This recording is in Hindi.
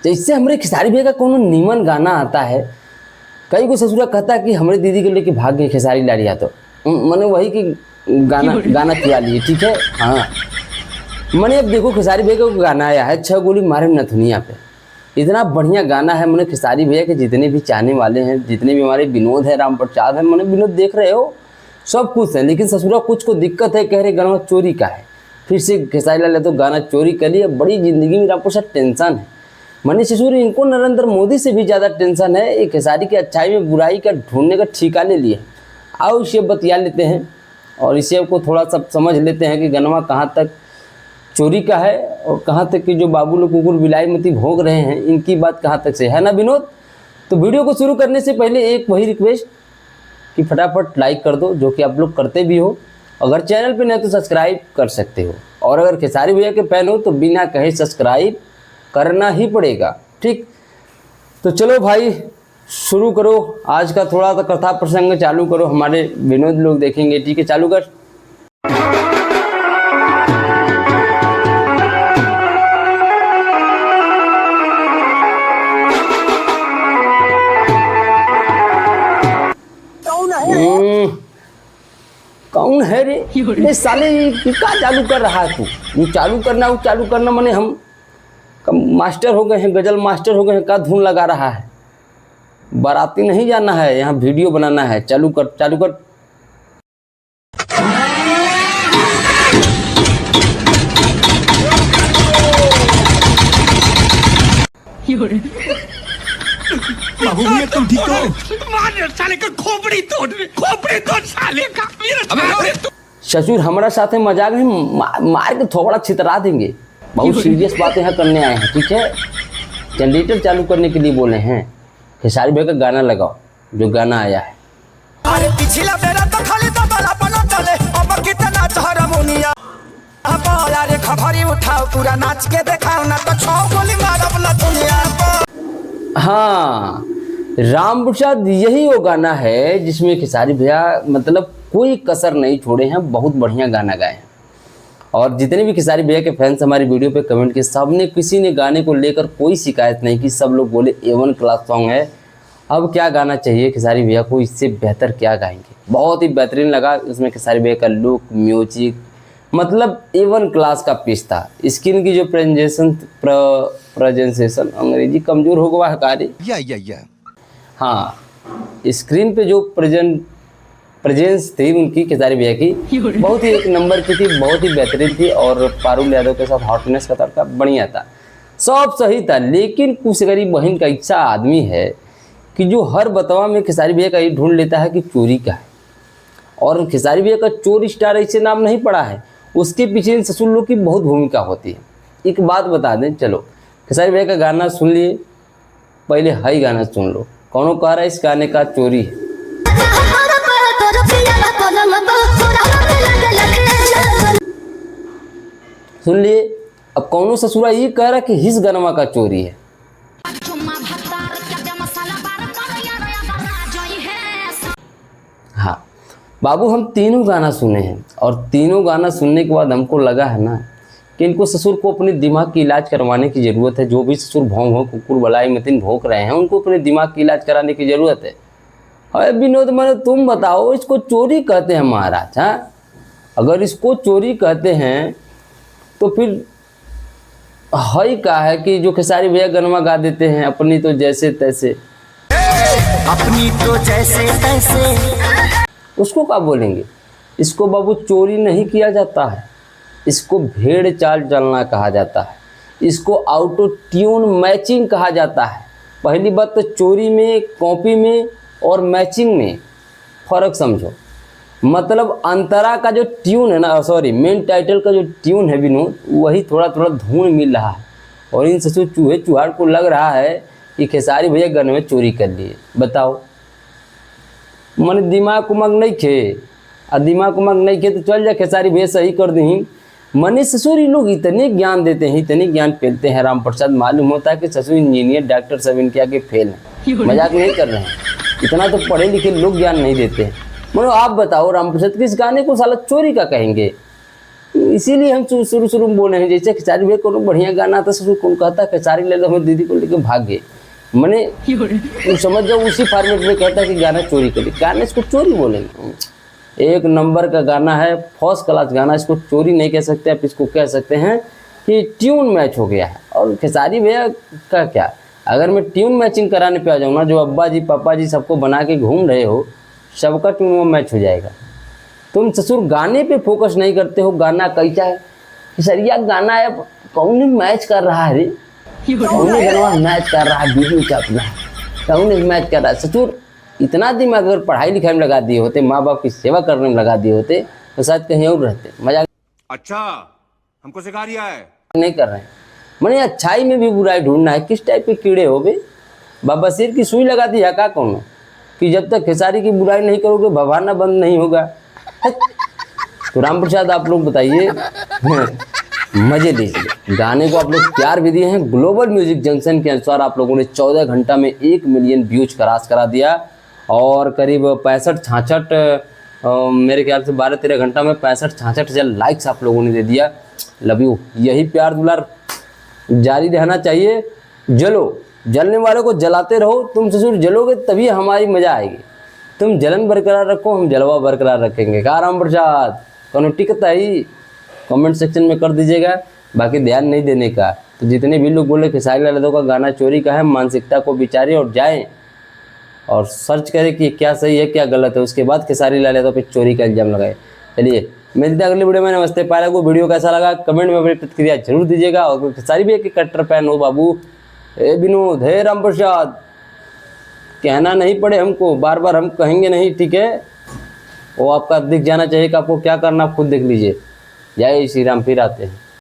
जैसे हमारे खेसारी भैया का कोनो नीमन गाना आता है, कई को ससुरा कहता है कि हमारे दीदी को लेके भाग गए खेसारी लाड़िया, तो मैंने वही कि गाना किया लिए, ठीक है। हाँ मैंने अब देखो खेसारी भैया का गाना आया है 6 गोली मारे नथुनिया पे, इतना बढ़िया गाना है। मैंने खेसारी भैया के जितने भी चाहने वाले हैं, जितने भी हमारे विनोद है, राम प्रसाद है, मैंने विनोद देख रहे हो सब कुछ है, लेकिन ससुरा कुछ को दिक्कत है, कह रहे गाना चोरी का है। फिर से खेसारी लाल तो गाना चोरी कर लिया, बड़ी जिंदगी में राम प्रसाद टेंशन है। मनीष सिसोदिया इनको नरेंद्र मोदी से भी ज़्यादा टेंशन है, एक खेसारी की अच्छाई में बुराई का ढूंढने का ठिका ले लिया। आओ इसे बतिया लेते हैं और इसे को थोड़ा सा समझ लेते हैं कि गनवा कहाँ तक चोरी का है और कहाँ तक कि जो बाबू लोग कुकुर बिलाई मती भोग रहे हैं, इनकी बात कहाँ तक से है ना विनोद। तो वीडियो को शुरू करने से पहले एक वही रिक्वेस्ट कि फटाफट लाइक कर दो, जो कि आप लोग करते भी हो। अगर चैनल पे नहीं तो सब्सक्राइब कर सकते हो, और अगर खेसारी भैया के फैन हो तो बिना कहे सब्सक्राइब करना ही पड़ेगा, ठीक। तो चलो भाई शुरू करो, आज का थोड़ा सा कथा प्रसंग चालू करो, हमारे विनोद लोग देखेंगे, ठीक है। चालू कर। कौन है रे ये साले, क्या चालू कर रहा है तू? ये चालू करना वो चालू करना, मैंने हम मास्टर हो गए हैं, गजल मास्टर हो गए हैं, का धुन लगा रहा है। बाराती नहीं जाना है, यहाँ वीडियो बनाना है। चालू कर, चालू कर। बाबू भैया तुम ठीक हो? मार साले का खोपड़ी तोड़ साले का। ससुर हमारा साथ में मजाक नहीं, मार के थोड़ा छितरा देंगे। बहुत सीरियस बातें यहाँ करने आए हैं, ठीक है। जनरेटर चालू करने के लिए बोले हैं। खेसारी भैया का गाना लगाओ, जो गाना आया है। अरे पिछला बेरा तो खाली तो बड़ा बना चले, अब कितना चाहरा मुनिया अब यार खबरी उठाओ, पूरा नाच के दिखाओ ना तो 6 गोली मारब ना दुनिया को। हाँ राम प्रसाद यही वो गाना है जिसमें खेसारी भैया मतलब कोई कसर नहीं छोड़े हैं, बहुत बढ़िया गाना गाए हैं। और जितने भी खेसारी भैया के फैंस हमारी वीडियो पे कमेंट किए, सब ने किसी ने गाने को लेकर कोई शिकायत नहीं की, सब लोग बोले A1 क्लास सॉन्ग है। अब क्या गाना चाहिए खेसारी भैया को, इससे बेहतर क्या गाएंगे। बहुत ही बेहतरीन लगा उसमें खेसारी भैया का लुक, म्यूजिक, मतलब A1 क्लास का पीस था। स्किन की जो प्रेजेंटेशन अंग्रेजी कमजोर हो गया है कार्य, हाँ स्क्रीन पे जो प्रेजेंस थी उनकी खेसारी भैया की बहुत ही एक नंबर की थी, बहुत ही बेहतरीन थी। और पारुल यादव के साथ हॉटनेस का तड़का बढ़िया था, सब सही था। लेकिन कुछ गरीब बहन का इच्छा आदमी है कि जो हर बतवा में खेसारी भैया का ये ढूंढ लेता है कि चोरी का है। और खेसारी भैया का चोर स्टार ऐसे नाम नहीं पड़ा है, उसके पीछे इन ससुर लोग की बहुत भूमिका होती है। एक बात बता दें, चलो खेसारी भैया का गाना सुन लिए, पहले हाई गाना सुन लो। कौनों कह रहा है इस गाने का चोरी है। सुन लिए। अब कौनों ससुरा ये कह रहा कि हिस गनवा का चोरी है। हाँ बाबू हम तीनों गाना सुने हैं, और तीनों गाना सुनने के बाद हमको लगा है ना कि इनको ससुर को अपने दिमाग की इलाज करवाने की ज़रूरत है। जो भी ससुर भौं भौं कुकुर बलाई मतीन भोंक रहे हैं, उनको अपने दिमाग की इलाज कराने की ज़रूरत है। अरे विनोद मैंने तुम बताओ, इसको चोरी कहते हैं महाराज? हाँ अगर इसको चोरी कहते हैं तो फिर हई का है कि जो खेसारी भैया गनवा गा देते हैं अपनी तो जैसे तैसे, अपनी तो जैसे तैसे, उसको क्या बोलेंगे? इसको बाबू चोरी नहीं किया जाता है, इसको भेड़ चाल चलना कहा जाता है, इसको आउटो ट्यून मैचिंग कहा जाता है। पहली बात तो चोरी में, कॉपी में और मैचिंग में फ़र्क समझो। मतलब अंतरा का जो ट्यून है ना, सॉरी मेन टाइटल का जो ट्यून है विनोद, वही थोड़ा थोड़ा धूल मिल रहा है। और इन ससुर चूहे चूहाड़ को लग रहा है कि खेसारी भैया गन में चोरी कर लिए। बताओ मन दिमाग उमग नहीं खे, और दिमाग उमग नहीं खे तो चल जा खेसारी भैया सही कर दी। मने ससुर इन लोग इतने ज्ञान देते हैं, इतने ज्ञान फैलते हैं। राम प्रसाद मालूम होता है कि ससुर इंजीनियर डॉक्टर सब इनके आगे फेल हैं, मजाक नहीं कर रहे हैं। इतना तो पढ़े लिखे लोग ज्ञान नहीं देते हैं। मतलब आप बताओ राम प्रसाद किस गाने को साला चोरी का कहेंगे? इसीलिए हम शुरू शुरू में बोले हैं, जैसे खेसारी भैया को बढ़िया गाना आता ससुर कौन कहता खेसारी ले लो, हमें दीदी को लेके भाग गए। मैंने समझ जाओ उसी फॉर्मेट में कहता कि गाना चोरी कर ली। गाना इसको चोरी बोलेंगे, एक नंबर का गाना है, फर्स्ट क्लास गाना, इसको चोरी नहीं कह सकते आप, इसको कह सकते हैं कि ट्यून मैच हो गया है। और खेसारी भैया का क्या, अगर मैं ट्यून मैचिंग कराने पे आ जाऊँ ना, जो अब्बा जी पापा जी सबको बना के घूम रहे हो, सबका ट्यून में मैच हो जाएगा। तुम ससुर गाने पे फोकस नहीं करते हो, गाना कैसा है खेसरिया गाना है, कौन मैच कर रहा है रे, कौन गनवा मैच कर रहा है, वीडियो क्या अपना कौन मैच कर रहा है। ससुर इतना दिमाग अगर पढ़ाई लिखाई में लगा दिए होते, माँ बाप की सेवा करने में लगा दिए होते, तो शायद कहीं और रहते। मजाक अच्छा हमको सिखा रिया है नहीं कर रहे हैं। मैंने अच्छाई में भी बुराई ढूंढना है, किस टाइप के कीड़े हो बे, बाबा सिर की सुई लगा दी है का कौन, कि जब तक खेसारी की बुराई नहीं करोगे भवाना बंद नहीं होगा। तो राम प्रसाद आप लोग बताइए, मजे लीजिए, गाने को आप लोग प्यार भी दिए हैं। ग्लोबल म्यूजिक जंक्शन के अनुसार आप लोगों ने 14 घंटा में 1 मिलियन व्यूज क्रॉस करा दिया, और करीब 65-66 मेरे ख्याल से 12-13 घंटा में 65-66 हज़ार लाइक्स आप लोगों ने दे दिया। लव यू, यही प्यार दुलार जारी रहना चाहिए। जलो, जलने वालों को जलाते रहो, तुम ससुर जलोगे तभी हमारी मजा आएगी। तुम जलन बरकरार रखो, हम जलवा बरकरार रखेंगे। कहा राम प्रसाद कौन टिकता ही, कमेंट सेक्शन में कर दीजिएगा। बाकी ध्यान नहीं देने का, तो जितने भी लोग बोले खेसारी लाल यादव का गाना चोरी का है, मानसिकता को विचारें और जाएं और सर्च करें कि क्या सही है क्या गलत है, उसके बाद खेसारी लाल यादव पे चोरी का इल्जाम लगाए। चलिए मिलते हैं अगली वीडियो में। नमस्ते। पहले को वीडियो कैसा लगा कमेंट में अपनी प्रतिक्रिया जरूर दीजिएगा, और खेसारी भैया के कट्टर फैन हो बाबू, ए विनोद, हे राम प्रसाद, कहना नहीं पड़े हमको, बार बार हम कहेंगे नहीं, ठीक है। वो आपका दिख जाना चाहिए कि आपको क्या करना, आप खुद देख लीजिए। जय श्री राम, फिर आते हैं।